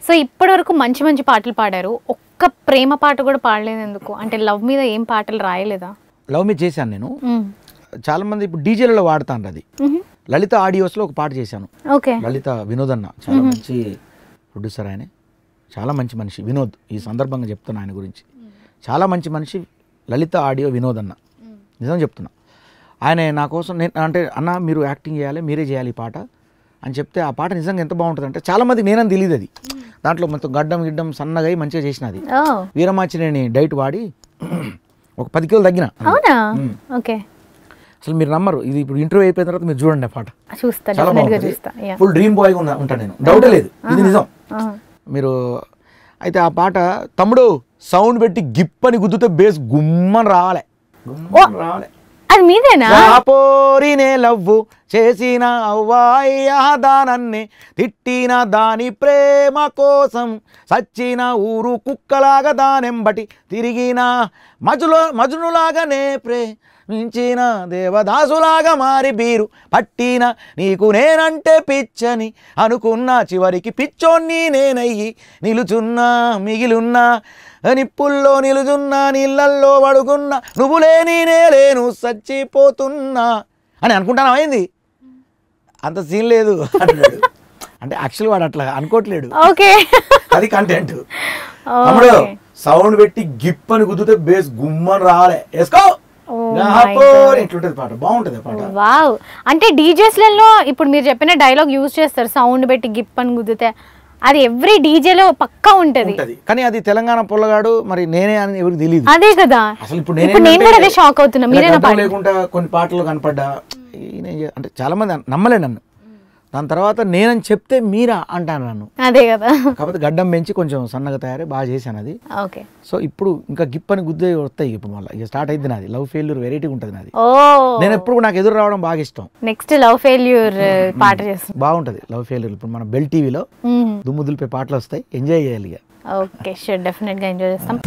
So ఇప్పటి వరకు మంచి మంచి పాటలు పాడారు, ఒక్క ప్రేమ పాట కూడా పాడలేదు ఎందుకు? అంటే లవ్ మీద ఏం పాటలు రాయలేదా? లవ్ మీద చేశాను నేను. చాలా మంది ఇప్పుడు డీజేలలో వాడుతాను. అది లలిత ఆడియోస్లో ఒక పాట చేశాను. ఓకే. లలిత వినోద్ అన్న చాలా మంచి ప్రొడ్యూసర్, ఆయన చాలా మంచి మనిషి. వినోద్, ఈ సందర్భంగా చెప్తున్నా ఆయన గురించి, చాలా మంచి మనిషి లలిత ఆడియో వినోద్ అన్న. నిజం చెప్తున్నా. ఆయన నా కోసం నేను అంటే అన్న మీరు యాక్టింగ్ చేయాలి, మీరే చేయాలి ఈ పాట అని చెప్తే ఆ పాట నిజంగా ఎంత బాగుంటుంది అంటే చాలా మందికి నేనని తెలియదు. అది దాంట్లో మొత్తం గడ్డం సన్నగా మంచిగా చేసినది. వీరమాచినేని డైట్ వాడి ఒక 10 కిలోలు తగ్గిన. ఓకే. అసలు మీరు నమ్మరు, ఇది ఇప్పుడు ఇంటర్వ్యూ అయిపోయిన తర్వాత మీరు చూడండి ఆ పాట. చాలా బాగుంటుంది. ఫుల్ డ్రీమ్ బాయ్ ఉంటాను నేను, డౌటే లేదు, ఇది నిజం. మీరు అయితే ఆ పాట తమ్ముడు సౌండ్ పెట్టి గిప్పని గుద్దుతే బేస్ గుమ్మని రావాలి. అది మీదేనా? పోరినే లవ్వు చేసిన అవ్వాయ్యా దానన్నే తిట్టిన దాని ప్రేమ కోసం సచ్చిన ఊరు కుక్కలాగా దానెంబటి తిరిగిన మజునులాగానే ప్రేమించిన దేవదాసులాగా మారి బీరు పట్టిన నీకు నేనంటే పిచ్చని అనుకున్నా చివరికి పిచ్చోన్ని నేనయ్యి నిలుచున్నా మిగిలున్నా నిప్పుల్లో నిలుచున్నా నీళ్ళల్లో పడుకున్నా నువ్వు లేని నేలేను చచ్చిపోతున్నా అని అనుకుంటాను. అయింది, అంత సీన్ లేదు అంటున్నాడు. అంటే యాక్చువల్ వాడు అట్లా అనుకోవట్లేడు. అది కంటెంట్. తమ్ముడు సౌండ్ పెట్టి గిప్పని కుదిరితే బేస్ గుమ్మని రాలే వేసుకో ఎట్లుంటది పాట, బాగుంటది పాట. వావ్. అంటే డీజేస్లలో ఇప్పుడు మీరు చెప్పిన డైలాగ్ యూజ్ చేస్తారు, సౌండ్ పెట్టి గిప్పని కుదిరితే. అది ఎవ్రీ డీజేలో పక్కా ఉంటది. కానీ అది తెలంగాణ పొల్లగాడు మరి నేనే అని ఎవరికి తెలియదు. అదే కదా, అసలు ఇప్పుడు నేను కూడా అదే షాక్ అవుతున్నా. మీరేనా లేకుండా కొన్ని పాటలు కనపడ్డా అంటే చాలా మంది నమ్మలే నన్ను. దాని తర్వాత నేనని చెప్తే మీరా అంటాను నన్ను. అదే కదా. కాకపోతే గడ్డం పెంచి కొంచెం సన్నగా తయారై బాగా చేశాను అది. ఓకే. సో ఇప్పుడు ఇంకా గిప్పని గుద్దే వస్తాయి. ఇప్పుడు మళ్ళీ ఇక స్టార్ట్ అయింది నాది. లవ్ ఫెయిల్యూర్ వెరైటీ ఉంటుంది నాది. నేను ఎప్పుడు నాకు ఎదురు రావడం బాగా ఇష్టం. నెక్స్ట్ లవ్ ఫెయిల్యూర్ పాట చేస్తాను, బాగుంటది లవ్ ఫెయిల్యూర్. ఇప్పుడు మన బెల్ టీవీలో దుమ్ము దులిపే పాటలు వస్తాయి, ఎంజాయ్ చేయాలి. ఓకే, షూర్, డెఫినెట్ గా ఎంజాయ్ చేస్తాం.